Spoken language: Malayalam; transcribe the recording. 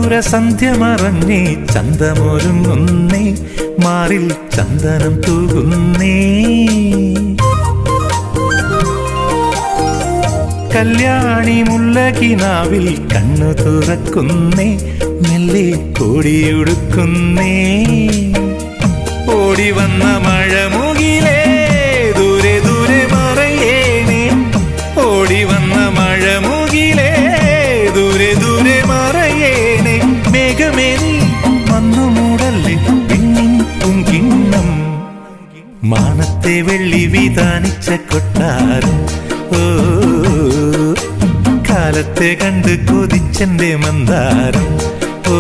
മധുരസന്ധ്യ മറഞ്ഞേ ചന്തമൊരുങ്ങുന്നേ മാറിൽ ചന്ദനം തൂകുന്നേ കല്യാണി മുല്ലകിനാവിൽ കണ്ണു തുറക്കുന്നേ മെല്ലെ കോടിയുടുക്കുന്നേ ഓടി വന്ന മഴമുകിലേ ദൂരെ ദൂരെ മറയേണേ ഓടി വന്ന മഴമുകിലേ ദൂരെ ദൂരെ മറയേണേ മേഘമേ നീ വന്നു മൂടല്ലേ പിന്നിൻ പൂങ്കിണ്ണം മാനത്തെ വെള്ളി വിതാനിച്ച കൊട്ടാരം ഓ കാലത്തെ കണ്ട് കൊതിച്ചെന്റെ മന്ദാരം ഓ